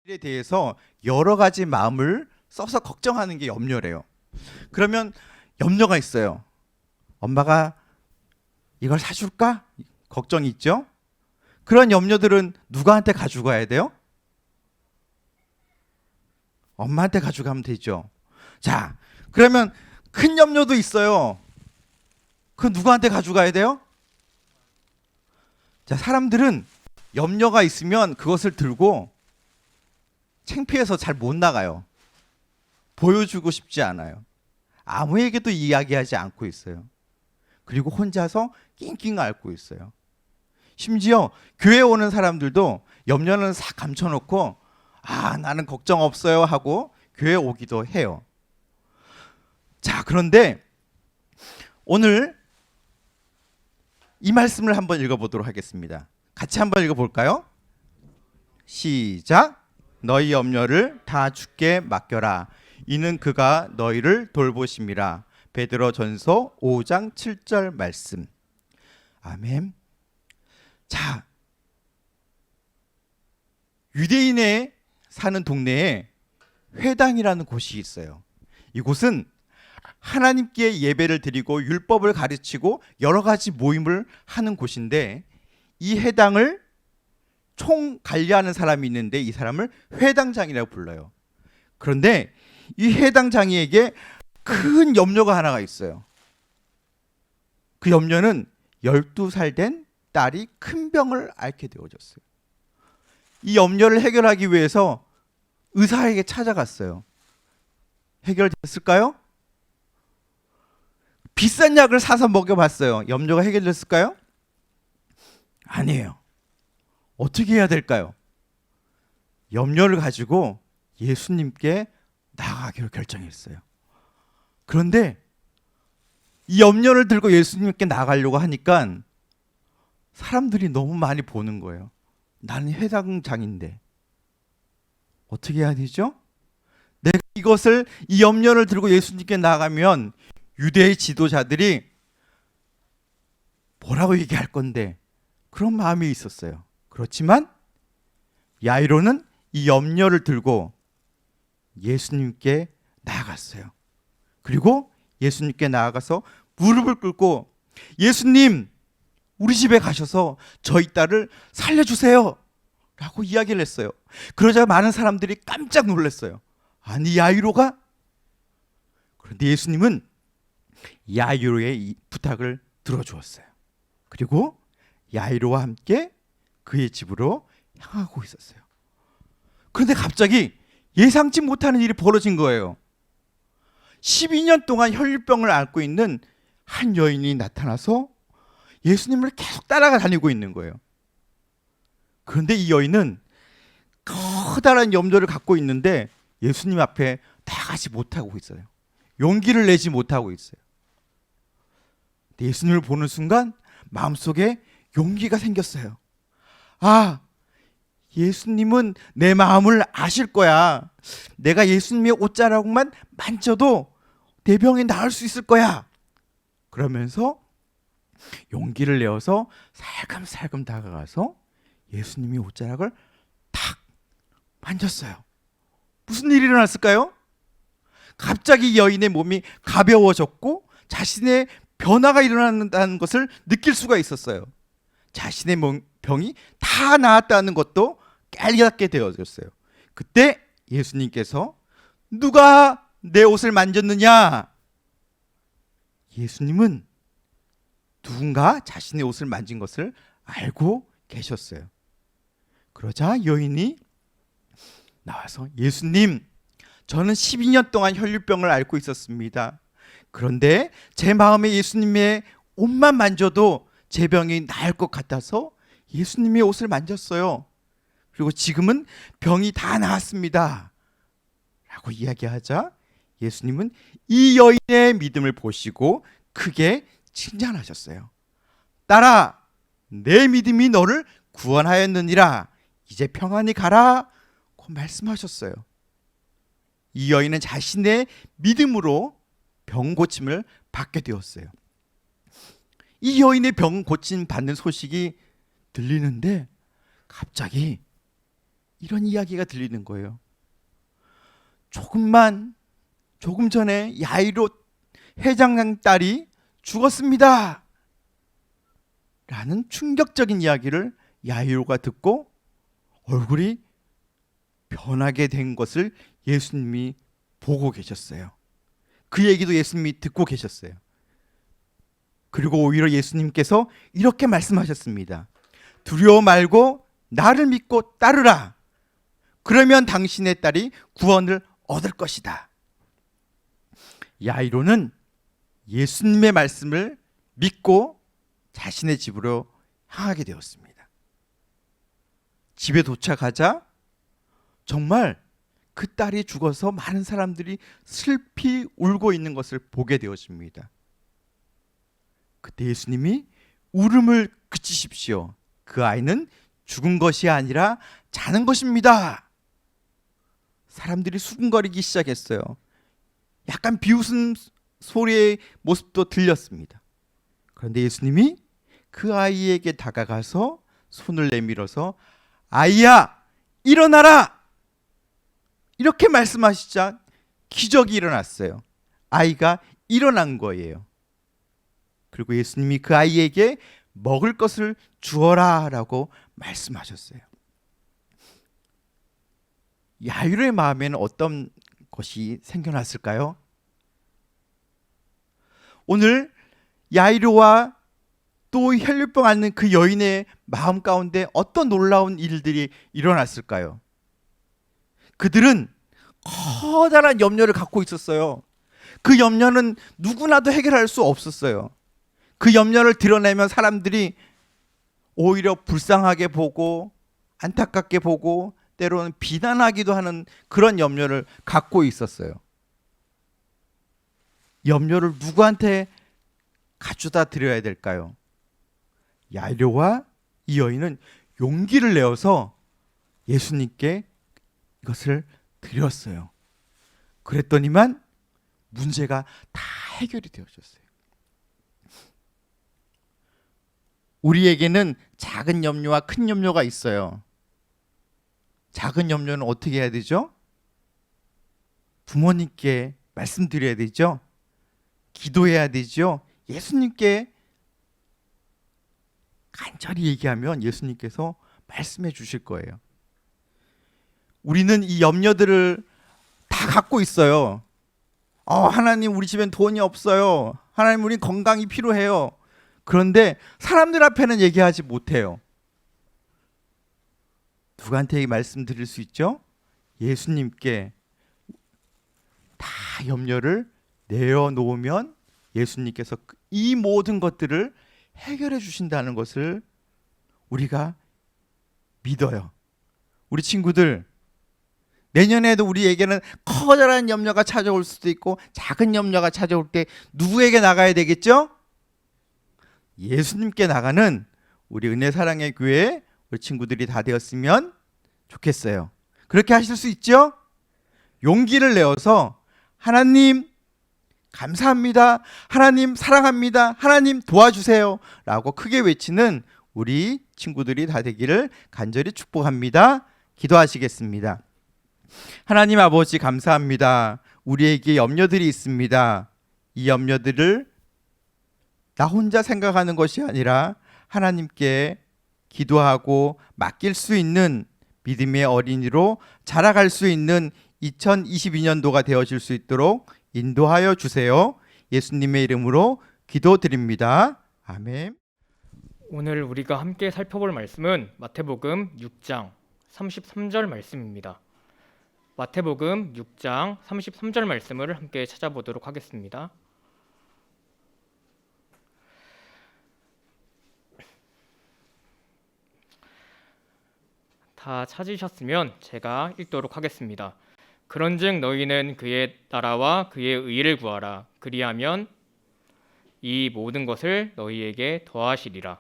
에 대해서 여러 가지 마음을 써서 걱정하는 게 염려래요. 그러면 염려가 있어요. 엄마가 이걸 사줄까? 걱정이 있죠? 그런 염려들은 누구한테 가지고 가야 돼요? 엄마한테 가져가면 되죠. 자, 그러면 큰 염려도 있어요. 그 누구한테 가져가야 돼요? 자, 사람들은 염려가 있으면 그것을 들고 창피해서 잘 못 나가요. 보여주고 싶지 않아요. 아무에게도 이야기하지 않고 있어요. 그리고 혼자서 낑낑 앓고 있어요. 심지어 교회 오는 사람들도 염려는 싹 감춰놓고 나는 걱정 없어요 하고 교회 오기도 해요. 자, 그런데 오늘 이 말씀을 한번 읽어보도록 하겠습니다. 같이 한번 읽어볼까요? 시작. 너희 염려를 다 주께 맡겨라. 이는 그가 너희를 돌보심이라. 베드로전서 5장 7절 말씀. 아멘. 자, 유대인의 사는 동네에 회당이라는 곳이 있어요. 이곳은 하나님께 예배를 드리고 율법을 가르치고 여러 가지 모임을 하는 곳인데, 이 회당을 총 관리하는 사람이 있는데 이 사람을 회당장이라고 불러요. 그런데 이 회당장이에게 큰 염려가 하나가 있어요. 그 염려는 12살 된 딸이 큰 병을 앓게 되어졌어요. 이 염려를 해결하기 위해서 의사에게 찾아갔어요. 해결됐을까요? 비싼 약을 사서 먹여봤어요. 염려가 해결됐을까요? 아니에요. 어떻게 해야 될까요? 염려를 가지고 예수님께 나아가기로 결정했어요. 그런데 이 염려를 들고 예수님께 나가려고 하니까 사람들이 너무 많이 보는 거예요. 나는 회당장인데 어떻게 해야 되죠? 내가 이 염려를 들고 예수님께 나가면 유대의 지도자들이 뭐라고 얘기할 건데, 그런 마음이 있었어요. 그렇지만 야이로는 이 염려를 들고 예수님께 나아갔어요. 그리고 예수님께 나아가서 무릎을 꿇고, 예수님, 우리 집에 가셔서 저희 딸을 살려주세요 라고 이야기를 했어요. 그러자 많은 사람들이 깜짝 놀랐어요. 아니, 야이로가? 그런데 예수님은 야이로의 이 부탁을 들어주었어요. 그리고 야이로와 함께 그의 집으로 향하고 있었어요. 그런데 갑자기 예상치 못하는 일이 벌어진 거예요. 12년 동안 혈류병을 앓고 있는 한 여인이 나타나서 예수님을 계속 따라가 다니고 있는 거예요. 그런데 이 여인은 커다란 염려를 갖고 있는데 예수님 앞에 나가지 못하고 있어요. 용기를 내지 못하고 있어요. 예수님을 보는 순간 마음속에 용기가 생겼어요. 예수님은 내 마음을 아실 거야. 내가 예수님의 옷자락만 만져도 내 병이 나을 수 있을 거야. 그러면서 용기를 내어서 살금살금 다가가서 예수님의 옷자락을 탁 만졌어요. 무슨 일이 일어났을까요? 갑자기 여인의 몸이 가벼워졌고 자신의 변화가 일어난다는 것을 느낄 수가 있었어요. 자신의 병이 다 나았다는 것도 깨닫게 되어졌어요. 그때 예수님께서 누가 내 옷을 만졌느냐? 예수님은 누군가 자신의 옷을 만진 것을 알고 계셨어요. 그러자 여인이 나와서, 예수님, 저는 12년 동안 혈류병을 앓고 있었습니다. 그런데 제 마음에 예수님의 옷만 만져도 제 병이 나을 것 같아서 예수님의 옷을 만졌어요. 그리고 지금은 병이 다 나았습니다 라고 이야기하자 예수님은 이 여인의 믿음을 보시고 크게 칭찬하셨어요. 딸아, 내 믿음이 너를 구원하였느니라. 이제 평안히 가라 고 말씀하셨어요. 이 여인은 자신의 믿음으로 병 고침을 받게 되었어요. 이 여인의 병 고침 받는 소식이 들리는데 갑자기 이런 이야기가 들리는 거예요. 조금 전에 야이로 회장 딸이 죽었습니다 라는 충격적인 이야기를 야이로가 듣고 얼굴이 변하게 된 것을 예수님이 보고 계셨어요. 그 얘기도 예수님이 듣고 계셨어요. 그리고 오히려 예수님께서 이렇게 말씀하셨습니다. 두려워 말고 나를 믿고 따르라. 그러면 당신의 딸이 구원을 얻을 것이다. 야이로는 예수님의 말씀을 믿고 자신의 집으로 향하게 되었습니다. 집에 도착하자 정말 그 딸이 죽어서 많은 사람들이 슬피 울고 있는 것을 보게 되었습니다. 그때 예수님이 울음을 그치십시오. 그 아이는 죽은 것이 아니라 자는 것입니다. 사람들이 수군거리기 시작했어요. 약간 비웃음 소리의 모습도 들렸습니다. 그런데 예수님이 그 아이에게 다가가서 손을 내밀어서 아이야 일어나라 이렇게 말씀하시자 기적이 일어났어요. 아이가 일어난 거예요. 그리고 예수님이 그 아이에게 먹을 것을 주어라 라고 말씀하셨어요. 야이로의 마음에는 어떤 것이 생겨났을까요? 오늘 야이로와 또 혈류병 앓는 그 여인의 마음 가운데 어떤 놀라운 일들이 일어났을까요? 그들은 커다란 염려를 갖고 있었어요. 그 염려는 누구나도 해결할 수 없었어요. 그 염려를 드러내면 사람들이 오히려 불쌍하게 보고 안타깝게 보고 때로는 비난하기도 하는 그런 염려를 갖고 있었어요. 염려를 누구한테 가져다 드려야 될까요? 야이로와 이 여인은 용기를 내어서 예수님께 이것을 드렸어요. 그랬더니만 문제가 다 해결이 되어졌어요. 우리에게는 작은 염려와 큰 염려가 있어요. 작은 염려는 어떻게 해야 되죠? 부모님께 말씀드려야 되죠. 기도해야 되죠. 예수님께 간절히 얘기하면 예수님께서 말씀해 주실 거예요. 우리는 이 염려들을 다 갖고 있어요. 하나님 우리 집엔 돈이 없어요. 하나님 우리 건강이 필요해요. 그런데 사람들 앞에는 얘기하지 못해요. 누구한테 말씀드릴 수 있죠? 예수님께 다 염려를 내어놓으면 예수님께서 이 모든 것들을 해결해 주신다는 것을 우리가 믿어요. 우리 친구들, 내년에도 우리에게는 커다란 염려가 찾아올 수도 있고 작은 염려가 찾아올 때 누구에게 나가야 되겠죠? 예수님께 나가는 우리 은혜 사랑의 교회 우리 친구들이 다 되었으면 좋겠어요. 그렇게 하실 수 있죠? 용기를 내어서 하나님 감사합니다. 하나님 사랑합니다. 하나님 도와주세요. 라고 크게 외치는 우리 친구들이 다 되기를 간절히 축복합니다. 기도하시겠습니다. 하나님 아버지 감사합니다. 우리에게 염려들이 있습니다. 이 염려들을 나 혼자 생각하는 것이 아니라 하나님께 기도하고 맡길 수 있는 믿음의 어린이로 자라갈 수 있는 2022년도가 되어질 수 있도록 인도하여 주세요. 예수님의 이름으로 기도드립니다. 아멘. 오늘 우리가 함께 살펴볼 말씀은 마태복음 6장 33절 말씀입니다. 마태복음 6장 33절 말씀을 함께 찾아보도록 하겠습니다. 다 찾으셨으면 제가 읽도록 하겠습니다. 그런즉 너희는 그의 나라와 그의 의를 구하라. 그리하면 이 모든 것을 너희에게 더하시리라.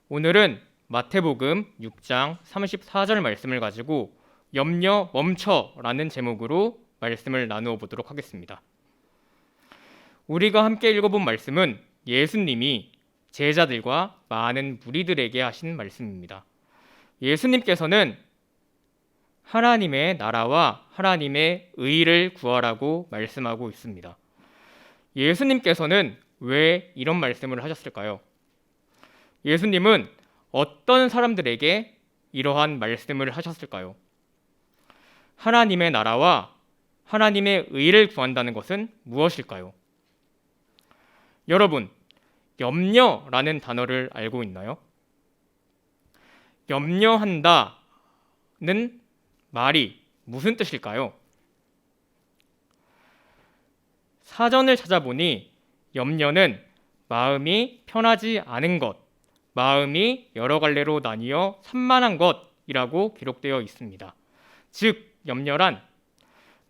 오늘은 마태복음 6장 34절 말씀을 가지고 염려 멈춰라는 제목으로 말씀을 나누어 보도록 하겠습니다. 우리가 함께 읽어본 말씀은 예수님이 제자들과 많은 무리들에게 하신 말씀입니다. 예수님께서는 하나님의 나라와 하나님의 의를 구하라고 말씀하고 있습니다. 예수님께서는 왜 이런 말씀을 하셨을까요? 예수님은 어떤 사람들에게 이러한 말씀을 하셨을까요? 하나님의 나라와 하나님의 의를 구한다는 것은 무엇일까요? 여러분, 염려라는 단어를 알고 있나요? 염려한다는 말이 무슨 뜻일까요? 사전을 찾아보니 염려는 마음이 편하지 않은 것, 마음이 여러 갈래로 나뉘어 산만한 것이라고 기록되어 있습니다. 즉, 염려란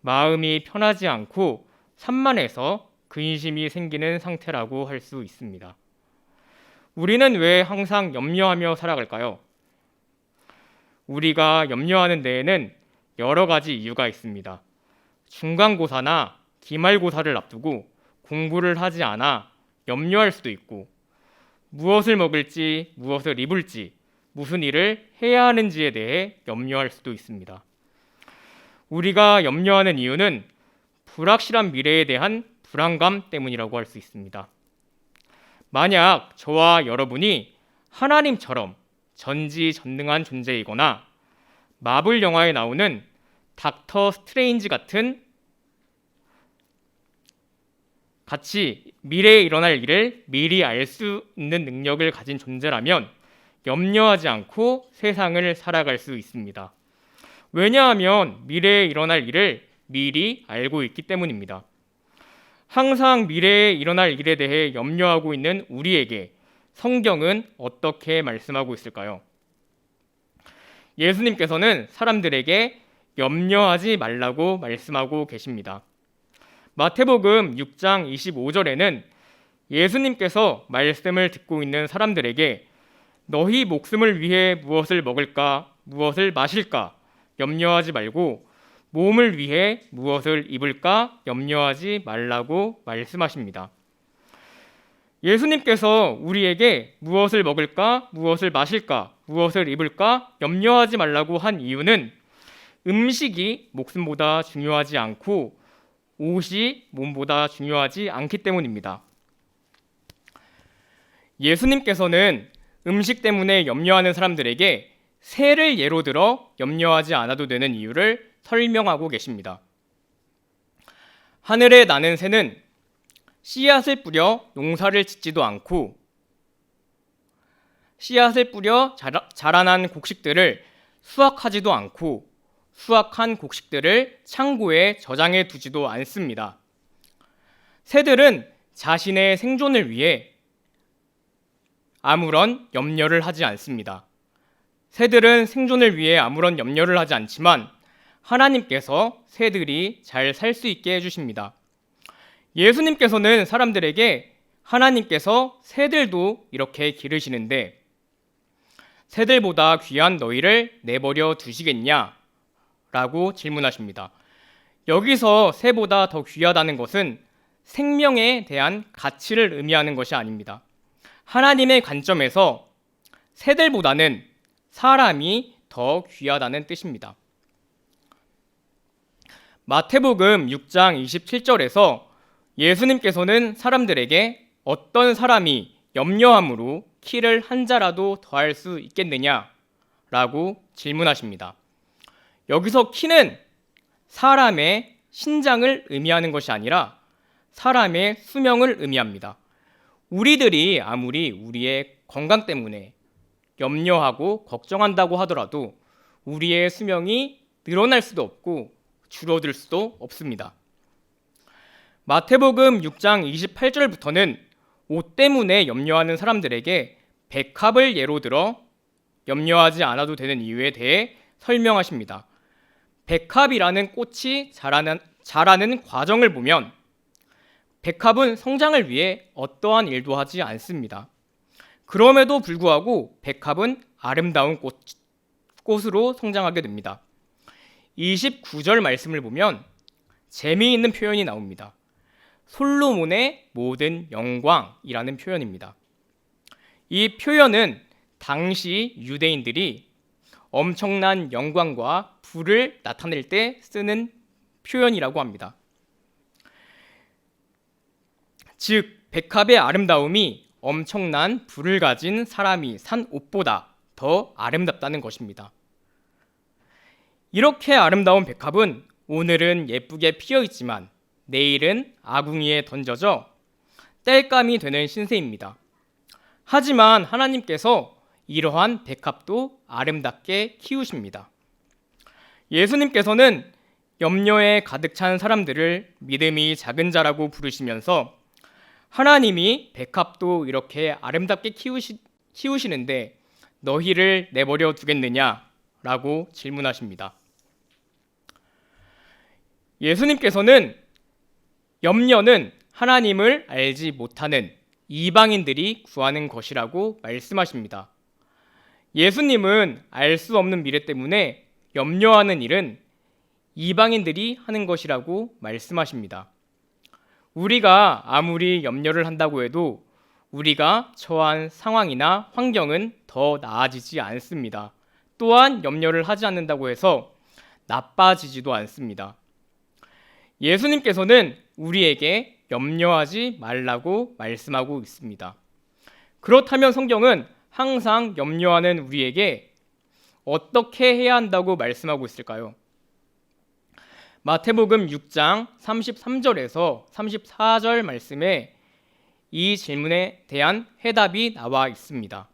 마음이 편하지 않고 산만해서 근심이 생기는 상태라고 할 수 있습니다. 우리는 왜 항상 염려하며 살아갈까요? 우리가 염려하는 데에는 여러 가지 이유가 있습니다. 중간고사나 기말고사를 앞두고 공부를 하지 않아 염려할 수도 있고, 무엇을 먹을지, 무엇을 입을지, 무슨 일을 해야 하는지에 대해 염려할 수도 있습니다. 우리가 염려하는 이유는 불확실한 미래에 대한 불안감 때문이라고 할 수 있습니다. 만약 저와 여러분이 하나님처럼 전지전능한 존재이거나 마블 영화에 나오는 닥터 스트레인지 같은 같이 미래에 일어날 일을 미리 알 수 있는 능력을 가진 존재라면 염려하지 않고 세상을 살아갈 수 있습니다. 왜냐하면 미래에 일어날 일을 미리 알고 있기 때문입니다. 항상 미래에 일어날 일에 대해 염려하고 있는 우리에게 성경은 어떻게 말씀하고 있을까요? 예수님께서는 사람들에게 염려하지 말라고 말씀하고 계십니다. 마태복음 6장 25절에는 예수님께서 말씀을 듣고 있는 사람들에게 너희 목숨을 위해 무엇을 먹을까, 무엇을 마실까 염려하지 말고 몸을 위해 무엇을 입을까 염려하지 말라고 말씀하십니다. 예수님께서 우리에게 무엇을 먹을까, 무엇을 마실까, 무엇을 입을까 염려하지 말라고 한 이유는 음식이 목숨보다 중요하지 않고 옷이 몸보다 중요하지 않기 때문입니다. 예수님께서는 음식 때문에 염려하는 사람들에게 새를 예로 들어 염려하지 않아도 되는 이유를 설명하고 계십니다. 하늘에 나는 새는 씨앗을 뿌려 농사를 짓지도 않고 씨앗을 뿌려 자라난 곡식들을 수확하지도 않고 수확한 곡식들을 창고에 저장해 두지도 않습니다. 새들은 자신의 생존을 위해 아무런 염려를 하지 않습니다. 새들은 생존을 위해 아무런 염려를 하지 않지만 하나님께서 새들이 잘 살 수 있게 해주십니다. 예수님께서는 사람들에게 하나님께서 새들도 이렇게 기르시는데 새들보다 귀한 너희를 내버려 두시겠냐? 라고 질문하십니다. 여기서 새보다 더 귀하다는 것은 생명에 대한 가치를 의미하는 것이 아닙니다. 하나님의 관점에서 새들보다는 사람이 더 귀하다는 뜻입니다. 마태복음 6장 27절에서 예수님께서는 사람들에게 어떤 사람이 염려함으로 키를 한 자라도 더할 수 있겠느냐라고 질문하십니다. 여기서 키는 사람의 신장을 의미하는 것이 아니라 사람의 수명을 의미합니다. 우리들이 아무리 우리의 건강 때문에 염려하고 걱정한다고 하더라도 우리의 수명이 늘어날 수도 없고 줄어들 수도 없습니다. 마태복음 6장 28절부터는 옷 때문에 염려하는 사람들에게 백합을 예로 들어 염려하지 않아도 되는 이유에 대해 설명하십니다. 백합이라는 꽃이 자라는 과정을 보면 백합은 성장을 위해 어떠한 일도 하지 않습니다. 그럼에도 불구하고 백합은 아름다운 꽃으로 성장하게 됩니다. 29절 말씀을 보면 재미있는 표현이 나옵니다. 솔로몬의 모든 영광이라는 표현입니다. 이 표현은 당시 유대인들이 엄청난 영광과 부를 나타낼 때 쓰는 표현이라고 합니다. 즉, 백합의 아름다움이 엄청난 부를 가진 사람이 산 옷보다 더 아름답다는 것입니다. 이렇게 아름다운 백합은 오늘은 예쁘게 피어 있지만 내일은 아궁이에 던져져 땔감이 되는 신세입니다. 하지만 하나님께서 이러한 백합도 아름답게 키우십니다. 예수님께서는 염려에 가득 찬 사람들을 믿음이 작은 자라고 부르시면서 하나님이 백합도 이렇게 아름답게 키우시는데 너희를 내버려 두겠느냐라고 질문하십니다. 예수님께서는 염려는 하나님을 알지 못하는 이방인들이 구하는 것이라고 말씀하십니다. 예수님은 알 수 없는 미래 때문에 염려하는 일은 이방인들이 하는 것이라고 말씀하십니다. 우리가 아무리 염려를 한다고 해도 우리가 처한 상황이나 환경은 더 나아지지 않습니다. 또한 염려를 하지 않는다고 해서 나빠지지도 않습니다. 예수님께서는 우리에게 염려하지 말라고 말씀하고 있습니다. 그렇다면 성경은 항상 염려하는 우리에게 어떻게 해야 한다고 말씀하고 있을까요? 마태복음 6장 33절에서 34절 말씀에 이 질문에 대한 해답이 나와 있습니다.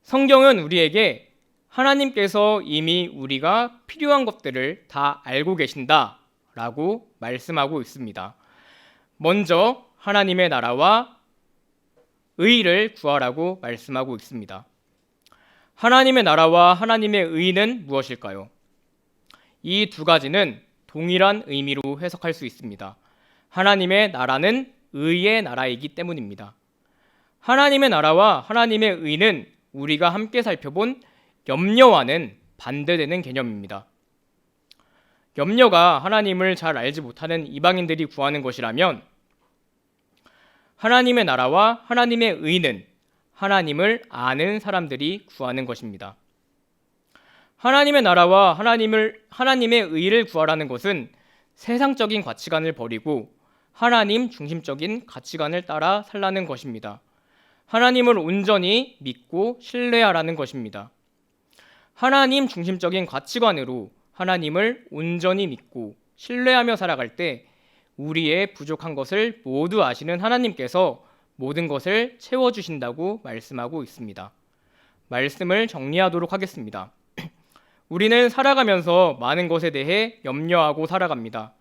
성경은 우리에게 하나님께서 이미 우리가 필요한 것들을 다 알고 계신다 라고 말씀하고 있습니다. 먼저 하나님의 나라와 의를 구하라고 말씀하고 있습니다. 하나님의 나라와 하나님의 의는 무엇일까요? 이 두 가지는 동일한 의미로 해석할 수 있습니다. 하나님의 나라는 의의 나라이기 때문입니다. 하나님의 나라와 하나님의 의는 우리가 함께 살펴본 염려와는 반대되는 개념입니다. 염려가 하나님을 잘 알지 못하는 이방인들이 구하는 것이라면 하나님의 나라와 하나님의 의는 하나님을 아는 사람들이 구하는 것입니다. 하나님의 나라와 하나님의 의를 구하라는 것은 세상적인 가치관을 버리고 하나님 중심적인 가치관을 따라 살라는 것입니다. 하나님을 온전히 믿고 신뢰하라는 것입니다. 하나님 중심적인 가치관으로 하나님을 온전히 믿고 신뢰하며 살아갈 때 우리의 부족한 것을 모두 아시는 하나님께서 모든 것을 채워주신다고 말씀하고 있습니다. 말씀을 정리하도록 하겠습니다. 우리는 살아가면서 많은 것에 대해 염려하고 살아갑니다.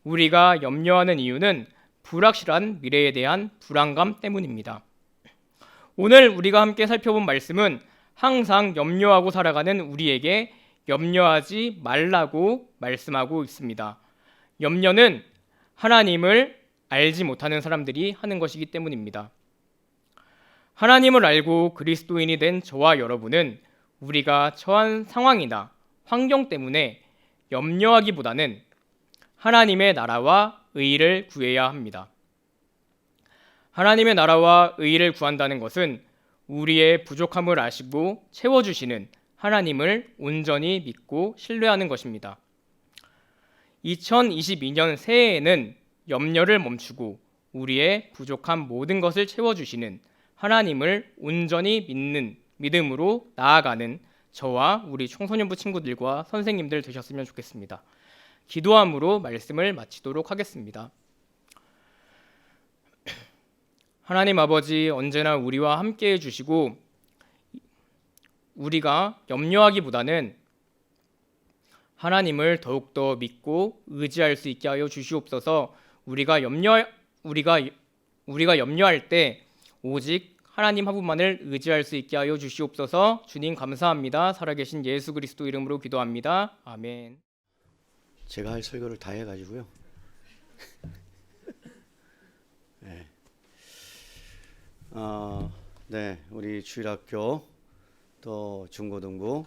우리가 염려하는 이유는 불확실한 미래에 대한 불안감 때문입니다. 오늘 우리가 함께 살펴본 말씀은 항상 염려하고 살아가는 우리에게 염려하지 말라고 말씀하고 있습니다. 염려는 하나님을 알지 못하는 사람들이 하는 것이기 때문입니다. 하나님을 알고 그리스도인이 된 저와 여러분은 우리가 처한 상황이나 환경 때문에 염려하기보다는 하나님의 나라와 의를 구해야 합니다. 하나님의 나라와 의를 구한다는 것은 우리의 부족함을 아시고 채워주시는 하나님을 온전히 믿고 신뢰하는 것입니다. 2022년 새해에는 염려를 멈추고 우리의 부족한 모든 것을 채워주시는 하나님을 온전히 믿는 믿음으로 나아가는 저와 우리 청소년부 친구들과 선생님들 되셨으면 좋겠습니다. 기도함으로 말씀을 마치도록 하겠습니다. 하나님 아버지, 언제나 우리와 함께 해주시고 우리가 염려하기보다는 하나님을 더욱더 믿고 의지할 수 있게 하여 주시옵소서. 우리가 염려할 때 오직 하나님 한 분만을 의지할 수 있게 하여 주시옵소서. 주님 감사합니다. 살아계신 예수 그리스도 이름으로 기도합니다. 아멘. 제가 할 설교를 다 해가지고요. 네. 네, 우리 주일학교 또 중고등부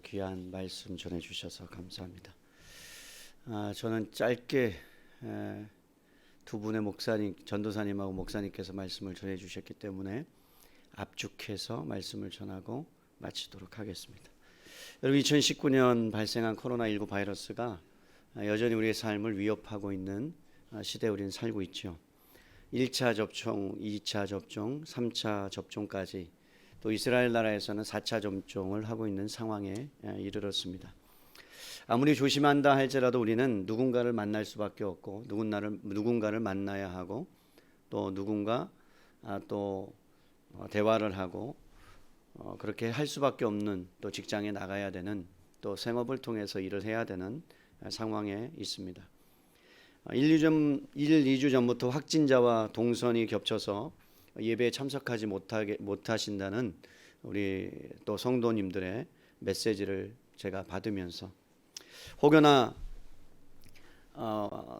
귀한 말씀 전해주셔서 감사합니다. 저는 짧게 두 분의 목사님, 전도사님하고 목사님께서 말씀을 전해주셨기 때문에 압축해서 말씀을 전하고 마치도록 하겠습니다. 여러분, 2019년 발생한 코로나19 바이러스가 여전히 우리의 삶을 위협하고 있는 시대에 우리는 살고 있죠. 1차 접종, 2차 접종, 3차 접종까지, 또 이스라엘 나라에서는 4차 접종을 하고 있는 상황에 이르렀습니다. 아무리 조심한다 할지라도 우리는 누군가를 만날 수밖에 없고, 누군가를 만나야 하고, 또 누군가 또 대화를 하고, 그렇게 할 수밖에 없는, 또 직장에 나가야 되는, 또 생업을 통해서 일을 해야 되는 상황에 있습니다. 2주 전부터 확진자와 동선이 겹쳐서 예배에 참석하지 못하신다는 우리 또 성도님들의 메시지를 제가 받으면서, 혹여나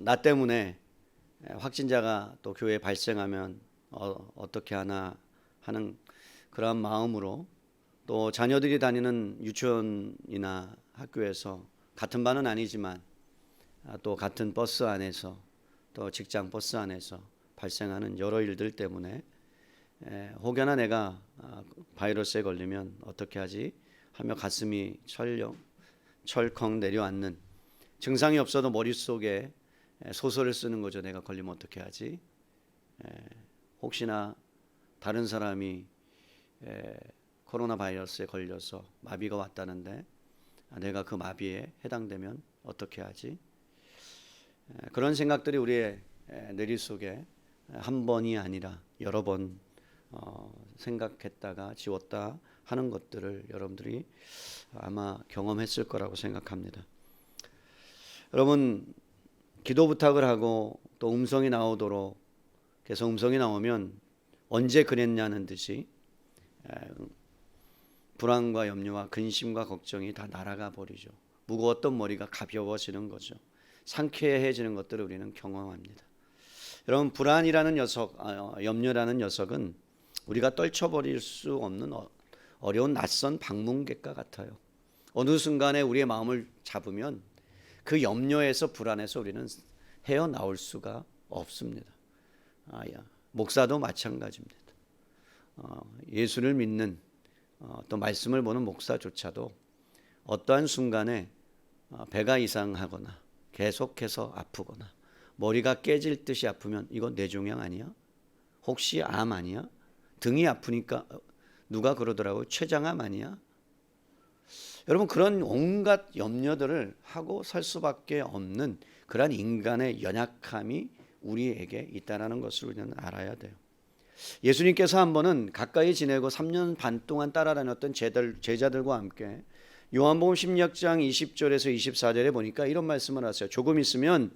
나 때문에 확진자가 또 교회에 발생하면 어떻게 하나 하는 그런 마음으로, 또 자녀들이 다니는 유치원이나 학교에서 같은 반은 아니지만 또 같은 버스 안에서, 또 직장 버스 안에서 발생하는 여러 일들 때문에 혹여나 내가 바이러스에 걸리면 어떻게 하지 하며 가슴이 철컹 내려앉는, 증상이 없어도 머릿속에 소설을 쓰는 거죠. 내가 걸리면 어떻게 하지? 혹시나 다른 사람이 코로나 바이러스에 걸려서 마비가 왔다는데 내가 그 마비에 해당되면 어떻게 하지? 그런 생각들이 우리의 뇌리 속에 한 번이 아니라 여러 번 생각했다가 지웠다 하는 것들을 여러분들이 아마 경험했을 거라고 생각합니다. 여러분, 기도 부탁을 하고 또 음성이 나오도록, 계속 음성이 나오면 언제 그랬냐는 듯이 불안과 염려와 근심과 걱정이 다 날아가 버리죠. 무거웠던 머리가 가벼워지는 거죠. 상쾌해지는 것들을 우리는 경험합니다. 여러분, 불안이라는 녀석, 염려라는 녀석은 우리가 떨쳐버릴 수 없는 어려운 낯선 방문객과 같아요. 어느 순간에 우리의 마음을 잡으면 그 염려에서, 불안에서 우리는 헤어나올 수가 없습니다. 목사도 마찬가지입니다. 예수를 믿는 또 말씀을 보는 목사조차도 어떠한 순간에 배가 이상하거나 계속해서 아프거나 머리가 깨질 듯이 아프면 이거 뇌종양 아니야? 혹시 암 아니야? 등이 아프니까 누가 그러더라고요. 췌장암 아니야? 여러분, 그런 온갖 염려들을 하고 살 수밖에 없는 그런 인간의 연약함이 우리에게 있다는 것을 우리는 알아야 돼요. 예수님께서 한 번은 가까이 지내고 3년 반 동안 따라다녔던 제자들과 함께 요한복음 16장 20절에서 24절에 보니까 이런 말씀을 하세요. 조금 있으면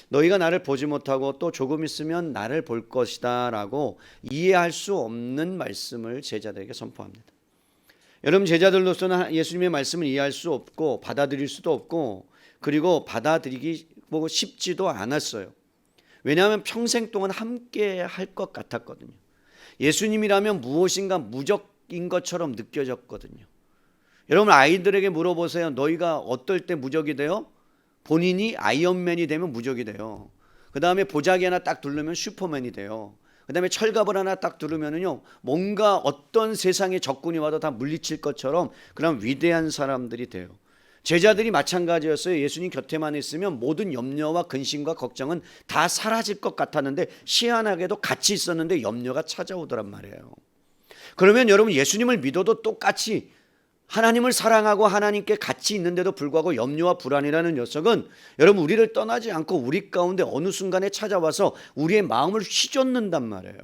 너희가 나를 보지 못하고 또 조금 있으면 나를 볼 것이다 라고 이해할 수 없는 말씀을 제자들에게 선포합니다. 여러분, 제자들로서는 예수님의 말씀을 이해할 수 없고 받아들일 수도 없고, 그리고 받아들이기 쉽지도 않았어요. 왜냐하면 평생 동안 함께 할 것 같았거든요. 예수님이라면 무엇인가 무적인 것처럼 느껴졌거든요. 여러분, 아이들에게 물어보세요. 너희가 어떨 때 무적이 돼요? 본인이 아이언맨이 되면 무적이 돼요. 그 다음에 보자기 하나 딱 두르면 슈퍼맨이 돼요. 그 다음에 철갑을 하나 딱 두르면요, 뭔가 어떤 세상의 적군이 와도 다 물리칠 것처럼 그런 위대한 사람들이 돼요. 제자들이 마찬가지였어요. 예수님 곁에만 있으면 모든 염려와 근심과 걱정은 다 사라질 것 같았는데, 희한하게도 같이 있었는데 염려가 찾아오더란 말이에요. 그러면 여러분, 예수님을 믿어도 똑같이 하나님을 사랑하고 하나님께 같이 있는데도 불구하고 염려와 불안이라는 녀석은 여러분, 우리를 떠나지 않고 우리 가운데 어느 순간에 찾아와서 우리의 마음을 휘젓는단 말이에요.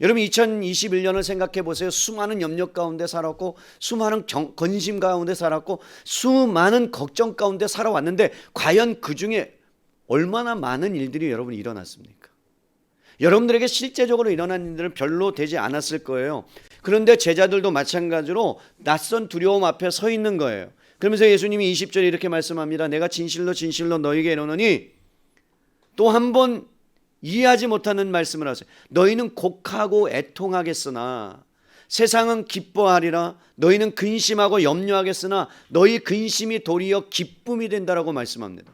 여러분, 2021년을 생각해 보세요. 수많은 염려 가운데 살았고, 수많은 근심 가운데 살았고, 수많은 걱정 가운데 살아왔는데, 과연 그 중에 얼마나 많은 일들이 여러분 일어났습니까? 여러분들에게 실제적으로 일어난 일들은 별로 되지 않았을 거예요. 그런데 제자들도 마찬가지로 낯선 두려움 앞에 서 있는 거예요. 그러면서 예수님이 20절에 이렇게 말씀합니다. 내가 진실로 진실로 너희에게 이르노니, 또 한 번 이해하지 못하는 말씀을 하세요. 너희는 곡하고 애통하겠으나 세상은 기뻐하리라. 너희는 근심하고 염려하겠으나 너희 근심이 도리어 기쁨이 된다라고 말씀합니다.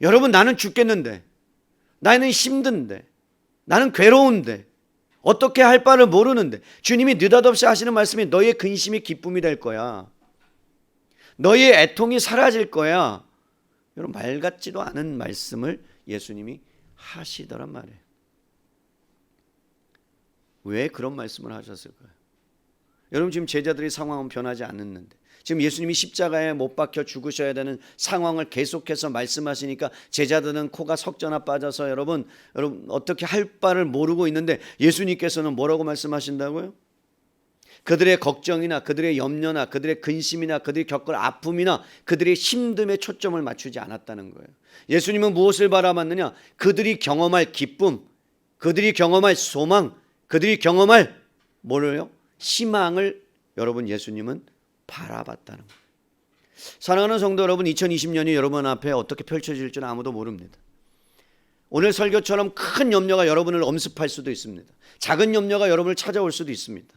여러분, 나는 죽겠는데, 나는 힘든데, 나는 괴로운데 어떻게 할 바를 모르는데 주님이 느닷없이 하시는 말씀이 너의 근심이 기쁨이 될 거야. 너의 애통이 사라질 거야. 여러분 말 같지도 않은 말씀을 예수님이 하시더란 말이에요. 왜 그런 말씀을 하셨을까요? 여러분 지금 제자들의 상황은 변하지 않았는데 지금 예수님이 십자가에 못 박혀 죽으셔야 되는 상황을 계속해서 말씀하시니까 제자들은 코가 석전화 빠져서 여러분 어떻게 할 바를 모르고 있는데 예수님께서는 뭐라고 말씀하신다고요? 그들의 걱정이나 그들의 염려나 그들의 근심이나 그들이 겪을 아픔이나 그들의 힘듦에 초점을 맞추지 않았다는 거예요. 예수님은 무엇을 바라봤느냐? 그들이 경험할 기쁨, 그들이 경험할 소망, 그들이 경험할 뭐를요? 희망을 여러분 예수님은 바라봤다는 거예요. 사랑하는 성도 여러분, 2020년이 여러분 앞에 어떻게 펼쳐질 줄 아무도 모릅니다. 오늘 설교처럼 큰 염려가 여러분을 엄습할 수도 있습니다. 작은 염려가 여러분을 찾아올 수도 있습니다.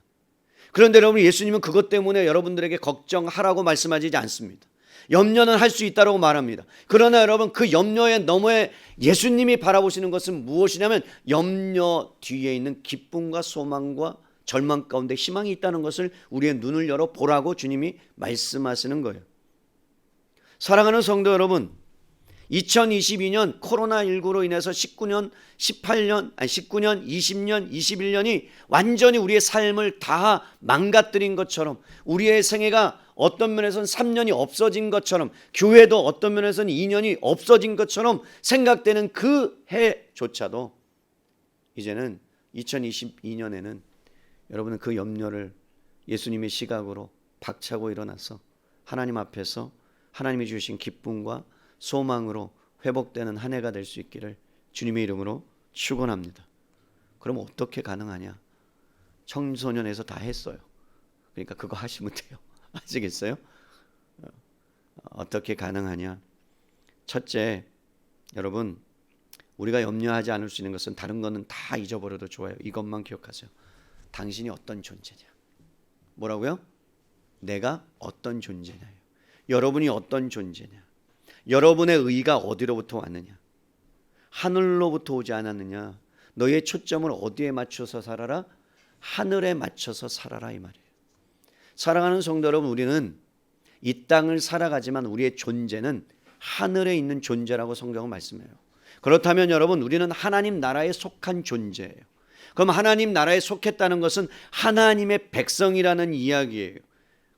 그런데 여러분 예수님은 그것 때문에 여러분들에게 걱정하라고 말씀하지 않습니다. 염려는 할 수 있다고 말합니다. 그러나 여러분 그 염려의 너머에 예수님이 바라보시는 것은 무엇이냐면 염려 뒤에 있는 기쁨과 소망과 절망 가운데 희망이 있다는 것을 우리의 눈을 열어 보라고 주님이 말씀하시는 거예요. 사랑하는 성도 여러분, 2022년 코로나19로 인해서 19년, 20년, 20년, 21년이 완전히 우리의 삶을 다 망가뜨린 것처럼 우리의 생애가 어떤 면에서는 3년이 없어진 것처럼 교회도 어떤 면에서는 2년이 없어진 것처럼 생각되는 그 해조차도 이제는 2022년에는 여러분은 그 염려를 예수님의 시각으로 박차고 일어나서 하나님 앞에서 하나님이 주신 기쁨과 소망으로 회복되는 한 해가 될 수 있기를 주님의 이름으로 축원합니다. 그럼 어떻게 가능하냐? 청소년에서 다 했어요. 그러니까 그거 하시면 돼요. 아시겠어요? 어떻게 가능하냐? 첫째, 여러분 우리가 염려하지 않을 수 있는 것은 다른 거는 다 잊어버려도 좋아요. 이것만 기억하세요. 당신이 어떤 존재냐? 뭐라고요? 내가 어떤 존재냐요. 여러분이 어떤 존재냐? 여러분의 의가 어디로부터 왔느냐? 하늘로부터 오지 않았느냐? 너의 초점을 어디에 맞춰서 살아라? 하늘에 맞춰서 살아라 이 말이에요. 사랑하는 성도 여러분, 우리는 이 땅을 살아가지만 우리의 존재는 하늘에 있는 존재라고 성경은 말씀해요. 그렇다면 여러분 우리는 하나님 나라에 속한 존재예요. 그럼 하나님 나라에 속했다는 것은 하나님의 백성이라는 이야기예요.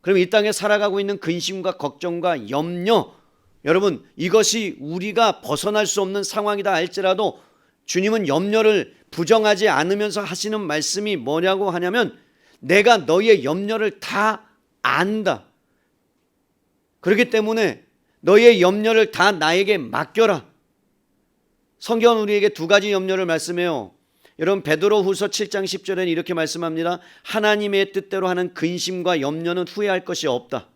그럼 이 땅에 살아가고 있는 근심과 걱정과 염려, 여러분 이것이 우리가 벗어날 수 없는 상황이다 할지라도 주님은 염려를 부정하지 않으면서 하시는 말씀이 뭐냐고 하냐면 내가 너희의 염려를 다 안다. 그렇기 때문에 너희의 염려를 다 나에게 맡겨라. 성경은 우리에게 두 가지 염려를 말씀해요. 여러분 베드로후서 7장 10절에는 이렇게 말씀합니다. 하나님의 뜻대로 하는 근심과 염려는 후회할 것이 없다.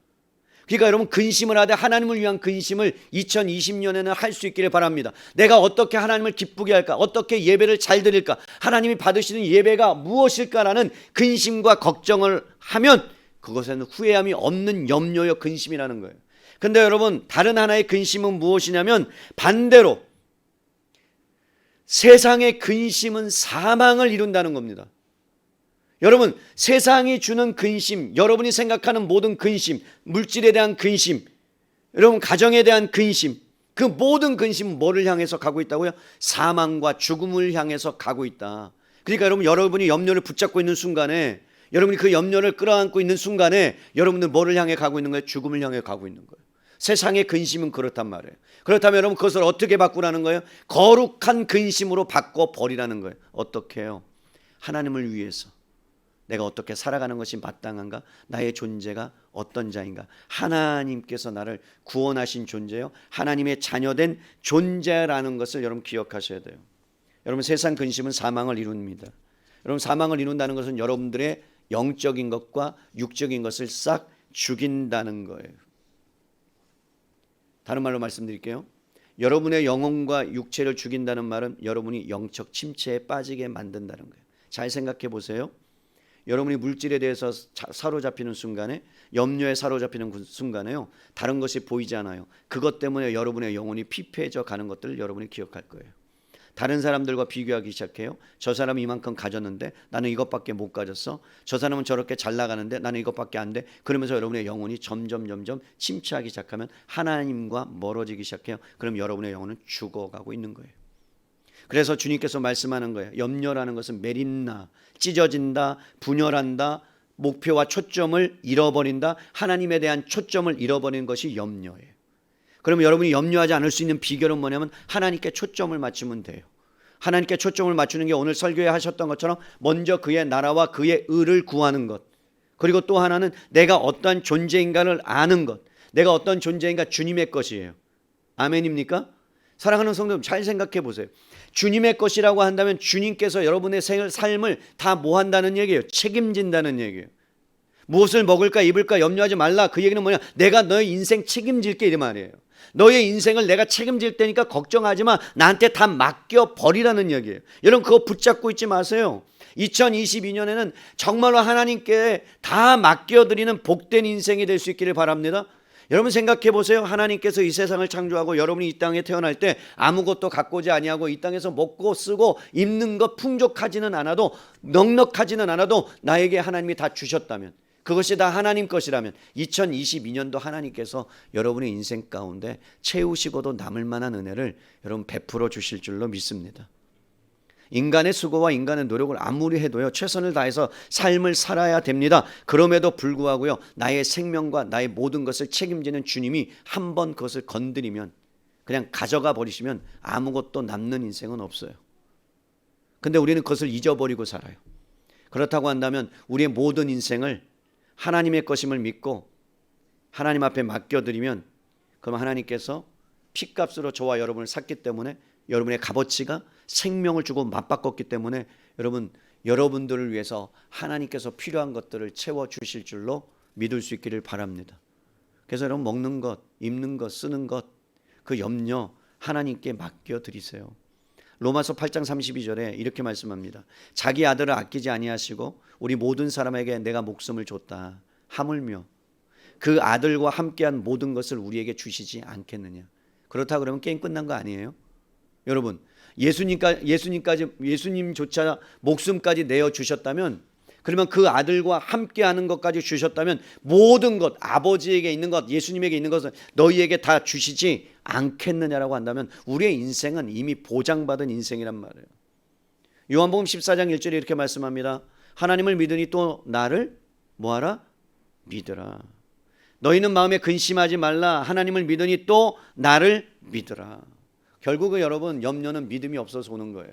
그러니까 여러분 근심을 하되 하나님을 위한 근심을 2020년에는 할 수 있기를 바랍니다. 내가 어떻게 하나님을 기쁘게 할까? 어떻게 예배를 잘 드릴까? 하나님이 받으시는 예배가 무엇일까라는 근심과 걱정을 하면 그것에는 후회함이 없는 염려여 근심이라는 거예요. 근데 여러분 다른 하나의 근심은 무엇이냐면 반대로 세상의 근심은 사망을 이룬다는 겁니다. 여러분 세상이 주는 근심, 여러분이 생각하는 모든 근심, 물질에 대한 근심, 여러분 가정에 대한 근심, 그 모든 근심은 뭐를 향해서 가고 있다고요? 사망과 죽음을 향해서 가고 있다. 그러니까 여러분이 염려를 붙잡고 있는 순간에, 여러분이 그 염려를 끌어안고 있는 순간에 여러분들 뭐를 향해 가고 있는 거예요? 죽음을 향해 가고 있는 거예요. 세상의 근심은 그렇단 말이에요. 그렇다면 여러분 그것을 어떻게 바꾸라는 거예요? 거룩한 근심으로 바꿔버리라는 거예요. 어떻게 해요? 하나님을 위해서 내가 어떻게 살아가는 것이 마땅한가? 나의 존재가 어떤 자인가? 하나님께서 나를 구원하신 존재요, 하나님의 자녀된 존재라는 것을 여러분 기억하셔야 돼요. 여러분 세상 근심은 사망을 이룹니다. 여러분 사망을 이룬다는 것은 여러분들의 영적인 것과 육적인 것을 싹 죽인다는 거예요. 다른 말로 말씀드릴게요. 여러분의 영혼과 육체를 죽인다는 말은 여러분이 영적 침체에 빠지게 만든다는 거예요. 잘 생각해 보세요. 여러분이 물질에 대해서 사로잡히는 순간에, 염려에 사로잡히는 순간에요, 다른 것이 보이지 않아요. 그것 때문에 여러분의 영혼이 피폐해져 가는 것들을 여러분이 기억할 거예요. 다른 사람들과 비교하기 시작해요. 저 사람은 이만큼 가졌는데 나는 이것밖에 못 가졌어. 저 사람은 저렇게 잘 나가는데 나는 이것밖에 안 돼. 그러면서 여러분의 영혼이 점점 침체하기 시작하면 하나님과 멀어지기 시작해요. 그럼 여러분의 영혼은 죽어가고 있는 거예요. 그래서 주님께서 말씀하는 거예요. 염려라는 것은 메린나, 찢어진다, 분열한다, 목표와 초점을 잃어버린다, 하나님에 대한 초점을 잃어버리는 것이 염려예요. 그럼 여러분이 염려하지 않을 수 있는 비결은 뭐냐면 하나님께 초점을 맞추면 돼요. 하나님께 초점을 맞추는 게 오늘 설교에 하셨던 것처럼 먼저 그의 나라와 그의 의를 구하는 것, 그리고 또 하나는 내가 어떠한 존재인가를 아는 것. 내가 어떤 존재인가 주님의 것이에요. 아멘입니까? 사랑하는 성도님, 잘 생각해 보세요. 주님의 것이라고 한다면 주님께서 여러분의 삶을 다 뭐 한다는 얘기예요? 책임진다는 얘기예요. 무엇을 먹을까 입을까 염려하지 말라. 그 얘기는 뭐냐? 내가 너의 인생 책임질게, 이 말이에요. 너의 인생을 내가 책임질 테니까 걱정하지 마. 나한테 다 맡겨버리라는 얘기예요. 여러분, 그거 붙잡고 있지 마세요. 2022년에는 정말로 하나님께 다 맡겨드리는 복된 인생이 될 수 있기를 바랍니다. 여러분 생각해 보세요. 하나님께서 이 세상을 창조하고 여러분이 이 땅에 태어날 때 아무것도 갖고 오지 아니하고 이 땅에서 먹고 쓰고 입는 것 풍족하지는 않아도, 넉넉하지는 않아도 나에게 하나님이 다 주셨다면, 그것이 다 하나님 것이라면 2022년도 하나님께서 여러분의 인생 가운데 채우시고도 남을 만한 은혜를 여러분 베풀어 주실 줄로 믿습니다. 인간의 수고와 인간의 노력을 아무리 해도요, 최선을 다해서 삶을 살아야 됩니다. 그럼에도 불구하고요, 나의 생명과 나의 모든 것을 책임지는 주님이 한번 그것을 건드리면, 그냥 가져가 버리시면 아무것도 남는 인생은 없어요. 근데 우리는 그것을 잊어버리고 살아요. 그렇다고 한다면 우리의 모든 인생을 하나님의 것임을 믿고 하나님 앞에 맡겨드리면, 그럼 하나님께서 피값으로 저와 여러분을 샀기 때문에 여러분의 값어치가 생명을 주고 맞바꿨기 때문에 여러분들을 위해서 하나님께서 필요한 것들을 채워주실 줄로 믿을 수 있기를 바랍니다. 그래서 여러분, 먹는 것, 입는 것, 쓰는 것, 그 염려 하나님께 맡겨드리세요. 로마서 8장 32절에 이렇게 말씀합니다. 자기 아들을 아끼지 아니하시고 우리 모든 사람에게 내가 목숨을 줬다 하물며 그 아들과 함께한 모든 것을 우리에게 주시지 않겠느냐. 그렇다 그러면 게임 끝난 거 아니에요? 여러분, 예수님조차 목숨까지 내어 주셨다면, 그러면 그 아들과 함께하는 것까지 주셨다면 모든 것, 아버지에게 있는 것, 예수님에게 있는 것을 너희에게 다 주시지 않겠느냐라고 한다면 우리의 인생은 이미 보장받은 인생이란 말이에요. 요한복음 14장 1절에 이렇게 말씀합니다. 하나님을 믿으니 또 나를 뭐하라? 믿으라. 너희는 마음에 근심하지 말라. 하나님을 믿으니 또 나를 믿으라. 결국은 여러분, 염려는 믿음이 없어서 오는 거예요.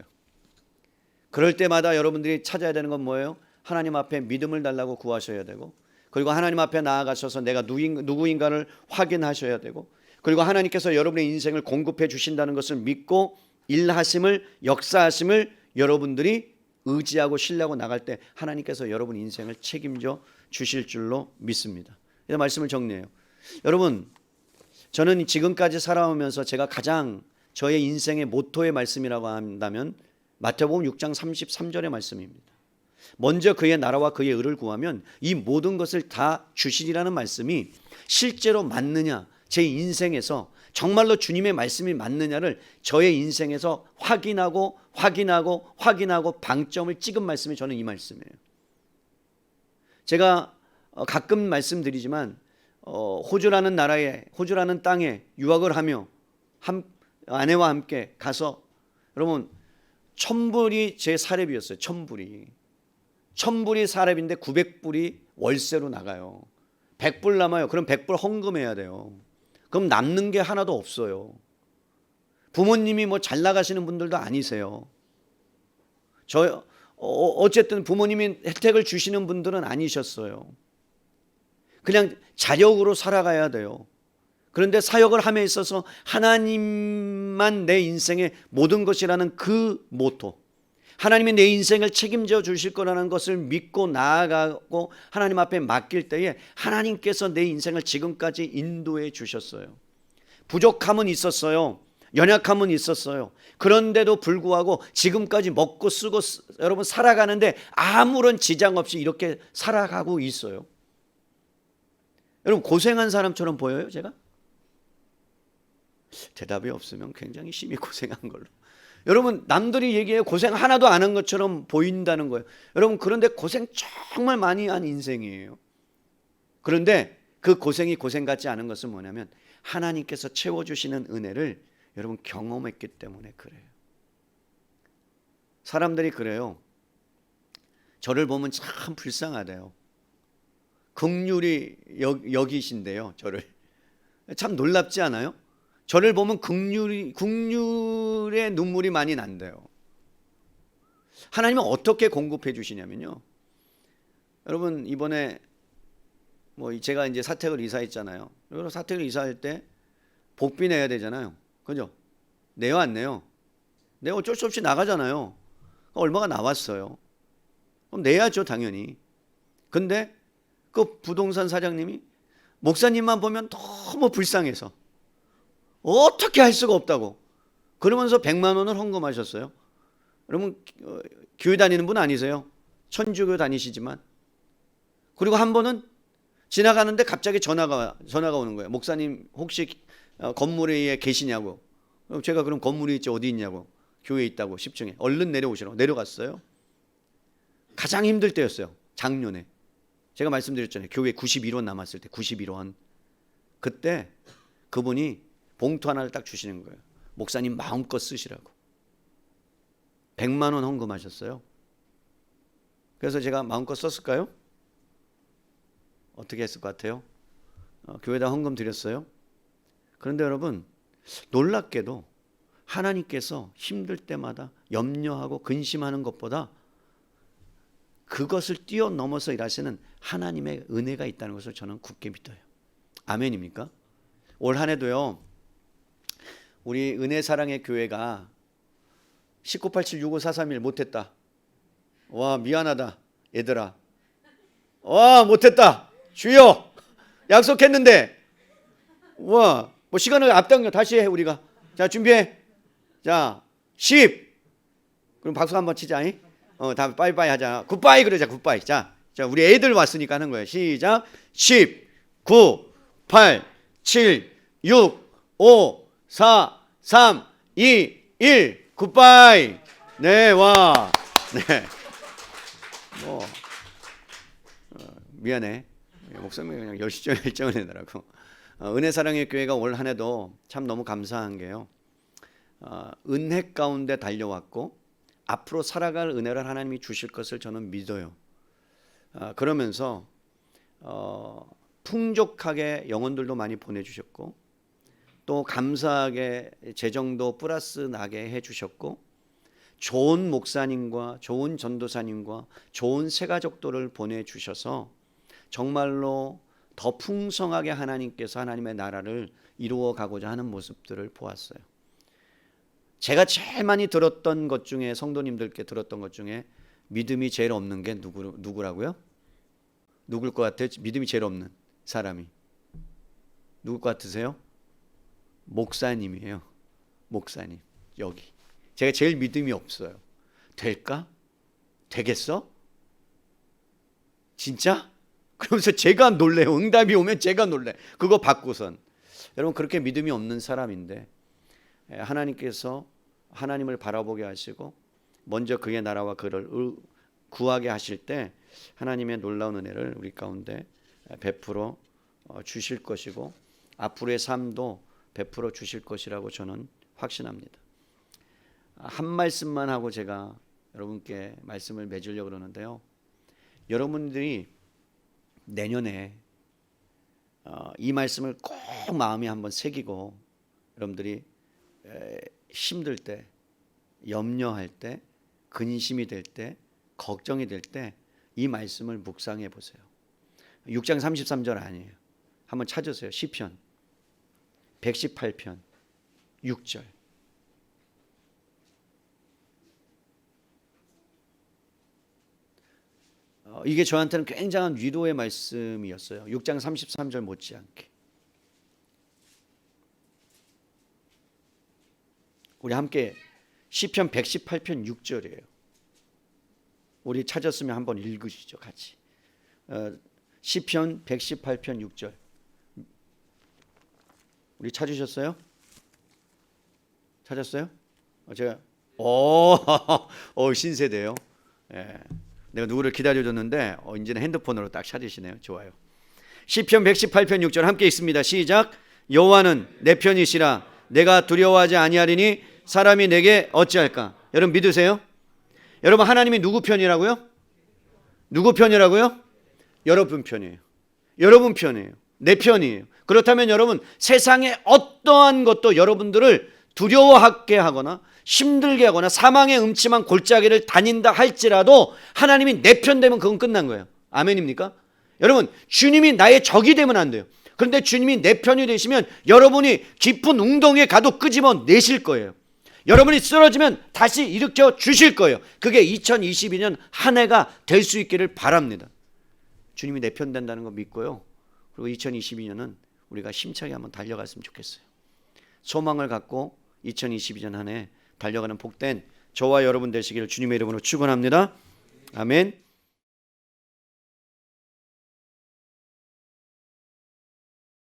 그럴 때마다 여러분들이 찾아야 되는 건 뭐예요? 하나님 앞에 믿음을 달라고 구하셔야 되고, 그리고 하나님 앞에 나아가셔서 내가 누구인가를 확인하셔야 되고, 그리고 하나님께서 여러분의 인생을 공급해 주신다는 것을 믿고 일하심을, 역사하심을 여러분들이 의지하고 신뢰하고 나갈 때 하나님께서 여러분 인생을 책임져 주실 줄로 믿습니다. 이 말씀을 정리해요. 여러분, 저는 지금까지 살아오면서 제가 가장 저의 인생의 모토의 말씀이라고 한다면 마태복음 6장 33절의 말씀입니다. 먼저 그의 나라와 그의 의를 구하면 이 모든 것을 다 주시리라는 말씀이 실제로 맞느냐, 제 인생에서 정말로 주님의 말씀이 맞느냐를 저의 인생에서 확인하고 방점을 찍은 말씀이 저는 이 말씀이에요. 제가 가끔 말씀드리지만 호주라는 나라에, 호주라는 땅에 유학을 하며 아내와 함께 가서, 여러분, 1000불이 제 사례비였어요. 1000불이 사례비인데 900불이 월세로 나가요. 100불 남아요. 그럼 100불 헌금해야 돼요. 그럼 남는 게 하나도 없어요. 부모님이 뭐 잘 나가시는 분들도 아니세요. 어쨌든 부모님이 혜택을 주시는 분들은 아니셨어요. 그냥 자력으로 살아가야 돼요. 그런데 사역을 함에 있어서 하나님만 내 인생의 모든 것이라는 그 모토, 하나님이 내 인생을 책임져 주실 거라는 것을 믿고 나아가고 하나님 앞에 맡길 때에 하나님께서 내 인생을 지금까지 인도해 주셨어요. 부족함은 있었어요. 연약함은 있었어요. 그런데도 불구하고 지금까지 먹고 쓰고 여러분 살아가는데 아무런 지장 없이 이렇게 살아가고 있어요. 여러분, 고생한 사람처럼 보여요, 제가? 대답이 없으면 굉장히 심히 고생한 걸로. 여러분 남들이 얘기해 고생 하나도 안 한 것처럼 보인다는 거예요. 여러분 그런데 고생 정말 많이 한 인생이에요. 그런데 그 고생이 고생 같지 않은 것은 뭐냐면 하나님께서 채워주시는 은혜를 여러분 경험했기 때문에 그래요. 사람들이 그래요. 저를 보면 참 불쌍하대요. 긍휼히 여기신대요. 저를. 참 놀랍지 않아요? 저를 보면 긍휼의 눈물이 많이 난대요. 하나님은 어떻게 공급해 주시냐면요. 여러분 이번에 제가 이제 사택을 이사했잖아요. 여러분 사택을 이사할 때 복비 내야 되잖아요. 그죠? 내요 안 내요? 내가 어쩔 수 없이 나가잖아요. 얼마가 나왔어요. 그럼 내야죠 당연히. 근데 그 부동산 사장님이 목사님만 보면 너무 불쌍해서 어떻게 할 수가 없다고 그러면서 100만 원을 헌금하셨어요. 여러분 교회 다니는 분 아니세요? 천주교 다니시지만. 그리고 한 번은 지나가는데 갑자기 전화가 오는 거예요. 목사님 혹시 건물에 계시냐고. 제가 그럼 건물이 있지 어디 있냐고. 교회에 있다고 10층에. 얼른 내려오시라고. 내려갔어요. 가장 힘들 때였어요. 작년에. 제가 말씀드렸잖아요. 교회 91원 남았을 때 91원. 그때 그분이 봉투 하나를 딱 주시는 거예요. 목사님 마음껏 쓰시라고. 100만 원 헌금하셨어요. 그래서 제가 마음껏 썼을까요? 어떻게 했을 것 같아요? 교회에다 헌금 드렸어요. 그런데 여러분 놀랍게도 하나님께서 힘들 때마다 염려하고 근심하는 것보다 그것을 뛰어넘어서 일하시는 하나님의 은혜가 있다는 것을 저는 굳게 믿어요. 아멘입니까? 올 한 해도요. 우리 은혜사랑의 교회가 1987-65-431 못했다. 와 미안하다 얘들아. 와 못했다. 주여 약속했는데 와 시간을 앞당겨 다시 해 우리가. 자 준비해. 자 10. 그럼 박수 한번 치자. 다 빠이빠이 하자. 굿바이 그러자. 굿바이. 자 우리 애들 왔으니까 하는 거예요. 시작. 10 9 8 7 6 5 4 3 2 1 굿바이. 네 와. 네. 미안해. 목사님이 그냥 열심히 일정을 내느라고. 은혜사랑의 교회가 올 한 해도 참 너무 감사한 게요. 은혜 가운데 달려왔고 앞으로 살아갈 은혜를 하나님이 주실 것을 저는 믿어요. 그러면서 풍족하게 영혼들도 많이 보내주셨고 또 감사하게 재정도 플러스 나게 해주셨고 좋은 목사님과 좋은 전도사님과 좋은 새가족들을 보내주셔서 정말로 더 풍성하게 하나님께서 하나님의 나라를 이루어가고자 하는 모습들을 보았어요. 제가 제일 많이 들었던 것 중에 성도님들께 들었던 것 중에 믿음이 제일 없는 게 누구라고요? 누굴 것 같아요? 믿음이 제일 없는 사람이 누굴 것 같으세요? 목사님이에요. 목사님 여기 제가 제일 믿음이 없어요. 될까? 되겠어? 진짜? 그러면서 제가 놀래요. 응답이 오면 제가 놀래. 그거 받고선. 여러분 그렇게 믿음이 없는 사람인데 하나님께서 하나님을 바라보게 하시고 먼저 그의 나라와 그를 구하게 하실 때 하나님의 놀라운 은혜를 우리 가운데 베풀어 주실 것이고 앞으로의 삶도 베풀어 주실 것이라고 저는 확신합니다. 한 말씀만 하고 제가 여러분께 말씀을 맺으려고 그러는데요. 여러분들이 내년에 이 말씀을 꼭 마음에 한번 새기고 여러분들이 힘들 때, 염려할 때, 근심이 될 때, 걱정이 될 때 이 말씀을 묵상해 보세요. 6장 33절 아니에요. 한번 찾으세요. 시편 118편 6절. 이게 저한테는 굉장한 위로의 말씀이었어요. 6장 33절 못지않게. 우리 함께 시편 118편 6절이에요. 우리 찾았으면 한번 읽으시죠. 같이. 시편 118편 6절. 우리 찾으셨어요? 찾았어요? 제가 신세대요. 예. 내가 누구를 기다려줬는데 이제는 핸드폰으로 딱 찾으시네요. 좋아요. 시편 118편 6절 함께 읽습니다. 시작. 여호와는 내 편이시라 내가 두려워하지 아니하리니 사람이 내게 어찌할까? 여러분 믿으세요? 여러분 하나님이 누구 편이라고요? 누구 편이라고요? 여러분 편이에요. 여러분 편이에요. 내 편이에요. 그렇다면 여러분 세상의 어떠한 것도 여러분들을 두려워하게 하거나 힘들게 하거나 사망의 음침한 골짜기를 다닌다 할지라도 하나님이 내 편 되면 그건 끝난 거예요. 아멘입니까? 여러분 주님이 나의 적이 되면 안 돼요. 그런데 주님이 내 편이 되시면 여러분이 깊은 웅덩이에 가도 끄집어 내실 거예요. 여러분이 쓰러지면 다시 일으켜 주실 거예요. 그게 2022년 한 해가 될 수 있기를 바랍니다. 주님이 내 편 된다는 거 믿고요. 그리고 2022년은 우리가 힘차게 한번 달려갔으면 좋겠어요. 소망을 갖고 2022년 한 해 달려가는 복된 저와 여러분 되시기를 주님의 이름으로 축원합니다. 아멘.